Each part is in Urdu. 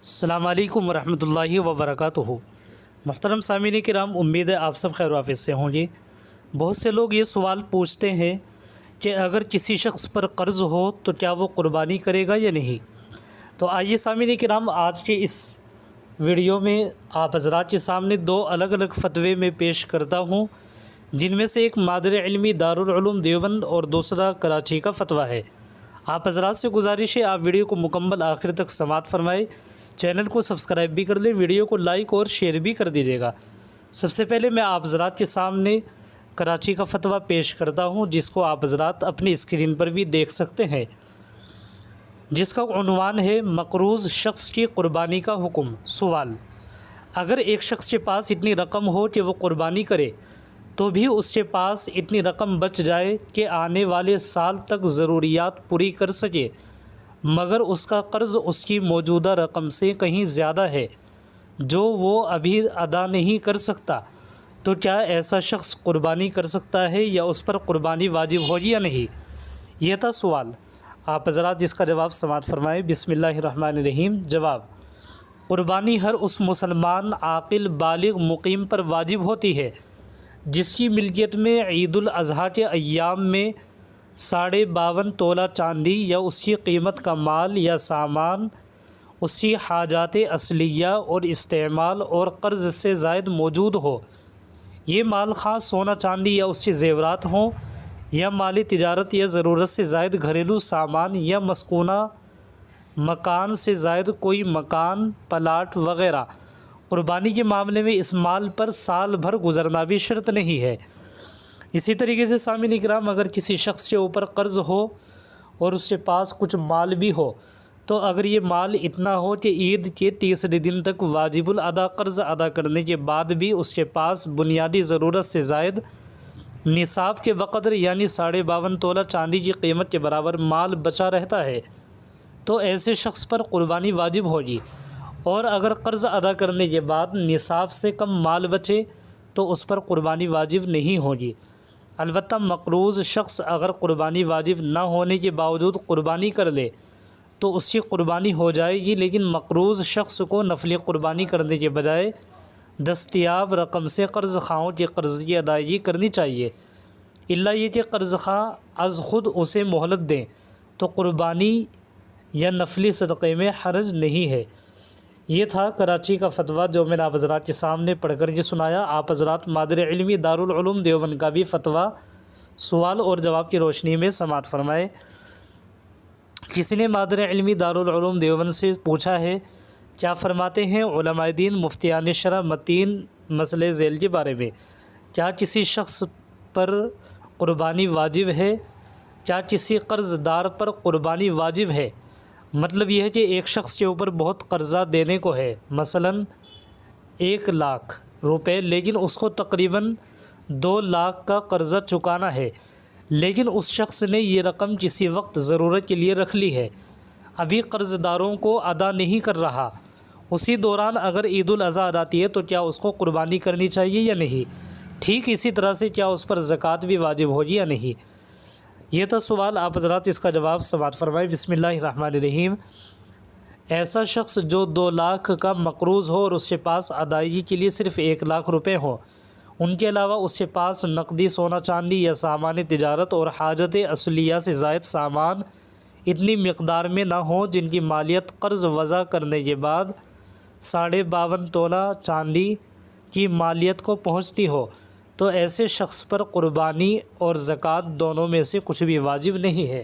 السلام علیکم ورحمۃ اللہ وبرکاتہ۔ محترم سامعین کرام، امید ہے آپ سب خیر و عافیت سے ہوں گے۔ بہت سے لوگ یہ سوال پوچھتے ہیں کہ اگر کسی شخص پر قرض ہو تو کیا وہ قربانی کرے گا یا نہیں۔ تو آئیے سامعین کرام، آج کے اس ویڈیو میں آپ حضرات کے سامنے دو الگ الگ فتوے میں پیش کرتا ہوں، جن میں سے ایک مادر علمی دارالعلوم دیوبند اور دوسرا کراچی کا فتویٰ ہے۔ آپ حضرات سے گزارش ہے آپ ویڈیو کو مکمل آخر تک سماعت فرمائے، چینل کو سبسکرائب بھی کر لیں، ویڈیو کو لائک اور شیئر بھی کر دیجیے گا۔ سب سے پہلے میں آپ حضرات کے سامنے کراچی کا فتویٰ پیش کرتا ہوں، جس کو آپ حضرات اپنی اسکرین پر بھی دیکھ سکتے ہیں، جس کا عنوان ہے مقروض شخص کی قربانی کا حکم۔ سوال: اگر ایک شخص کے پاس اتنی رقم ہو کہ وہ قربانی کرے تو بھی اس کے پاس اتنی رقم بچ جائے کہ آنے والے سال تک ضروریات پوری کر سکے، مگر اس کا قرض اس کی موجودہ رقم سے کہیں زیادہ ہے جو وہ ابھی ادا نہیں کر سکتا، تو کیا ایسا شخص قربانی کر سکتا ہے یا اس پر قربانی واجب ہوگی یا نہیں؟ یہ تھا سوال۔ آپ حضرات جس کا جواب سماعت فرمائیں۔ بسم اللہ الرحمن الرحیم۔ جواب: قربانی ہر اس مسلمان عاقل بالغ مقیم پر واجب ہوتی ہے جس کی ملکیت میں عید الاضحیٰ کے ایام میں 52.5 تولہ چاندی یا اس کی قیمت کا مال یا سامان اس کی حاجات اصلیہ اور استعمال اور قرض سے زائد موجود ہو۔ یہ مال خواہ سونا چاندی یا اس کے زیورات ہوں، یا مالی تجارت یا ضرورت سے زائد گھریلو سامان، یا مسکونہ مکان سے زائد کوئی مکان، پلاٹ وغیرہ۔ قربانی کے معاملے میں اس مال پر سال بھر گزرنا بھی شرط نہیں ہے۔ اسی طریقے سے سامعین کرام، اگر کسی شخص کے اوپر قرض ہو اور اس کے پاس کچھ مال بھی ہو، تو اگر یہ مال اتنا ہو کہ عید کے تیسرے دن تک واجب الادا قرض ادا کرنے کے بعد بھی اس کے پاس بنیادی ضرورت سے زائد نصاب کے بقدر یعنی 52.5 تولہ چاندی کی قیمت کے برابر مال بچا رہتا ہے، تو ایسے شخص پر قربانی واجب ہوگی۔ اور اگر قرض ادا کرنے کے بعد نصاب سے کم مال بچے تو اس پر قربانی واجب نہیں ہوگی۔ البتہ مقروض شخص اگر قربانی واجب نہ ہونے کے باوجود قربانی کر لے تو اس کی قربانی ہو جائے گی، لیکن مقروض شخص کو نفلی قربانی کرنے کے بجائے دستیاب رقم سے قرض خواہوں کے قرض کی ادائیگی کرنی چاہیے، الا یہ کہ قرض خواہ از خود اسے مہلت دیں تو قربانی یا نفلی صدقے میں حرج نہیں ہے۔ یہ تھا کراچی کا فتویٰ جو میں نے آپ حضرات کے سامنے پڑھ کر کے سنایا۔ آپ حضرات مادر علمی دارالعلوم دیوبند کا بھی فتویٰ سوال اور جواب کی روشنی میں سماعت فرمائے۔ کسی نے مادر علمی دارالعلوم دیوبند سے پوچھا ہے، کیا فرماتے ہیں علماء دین مفتیان شرع متین مسئلے ذیل کے بارے میں؟ کیا کسی شخص پر قربانی واجب ہے؟ کیا کسی قرض دار پر قربانی واجب ہے؟ مطلب یہ ہے کہ ایک شخص کے اوپر بہت قرضہ دینے کو ہے، مثلا 1 لاکھ روپے، لیکن اس کو تقریباً 2 لاکھ کا قرضہ چکانا ہے، لیکن اس شخص نے یہ رقم کسی وقت ضرورت کے لیے رکھ لی ہے، ابھی قرض داروں کو ادا نہیں کر رہا، اسی دوران اگر عید الاضحیٰ آتی ہے تو کیا اس کو قربانی کرنی چاہیے یا نہیں؟ ٹھیک اسی طرح سے کیا اس پر زکوٰۃ بھی واجب ہوگی یا نہیں؟ یہ تھا سوال۔ آپ حضرات اس کا جواب سماعت فرمائیں۔ بسم اللہ الرحمن الرحیم۔ ایسا شخص جو 2 لاکھ کا مقروض ہو اور اس کے پاس ادائیگی کے لیے صرف 1 لاکھ روپے ہوں، ان کے علاوہ اس کے پاس نقدی سونا چاندی یا سامان تجارت اور حاجت اصلیہ سے زائد سامان اتنی مقدار میں نہ ہوں جن کی مالیت قرض وضع کرنے کے بعد 52.5 تولہ چاندی کی مالیت کو پہنچتی ہو، تو ایسے شخص پر قربانی اور زکوٰۃ دونوں میں سے کچھ بھی واجب نہیں ہے۔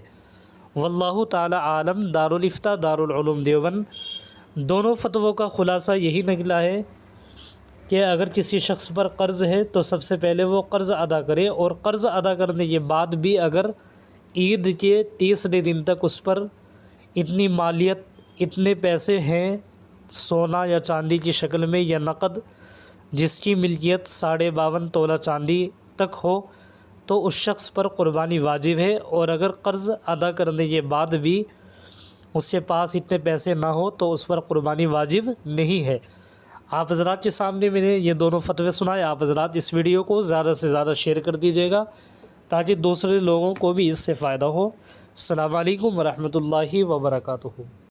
واللہ تعالی عالم۔ دارالفتاء دارالعلوم دیوبند۔ دونوں فتووں کا خلاصہ یہی نکلا ہے کہ اگر کسی شخص پر قرض ہے تو سب سے پہلے وہ قرض ادا کرے، اور قرض ادا کرنے کے بعد بھی اگر عید کے تیسرے دن تک اس پر اتنی مالیت، اتنے پیسے ہیں سونا یا چاندی کی شکل میں یا نقد، جس کی ملکیت 52.5 تولہ چاندی تک ہو، تو اس شخص پر قربانی واجب ہے، اور اگر قرض ادا کرنے کے بعد بھی اس کے پاس اتنے پیسے نہ ہو تو اس پر قربانی واجب نہیں ہے۔ آپ حضرات کے سامنے میں نے یہ دونوں فتوے سنائے۔ آپ حضرات اس ویڈیو کو زیادہ سے زیادہ شیئر کر دیجیے گا تاکہ دوسرے لوگوں کو بھی اس سے فائدہ ہو۔ السلام علیکم ورحمۃ اللہ وبرکاتہ۔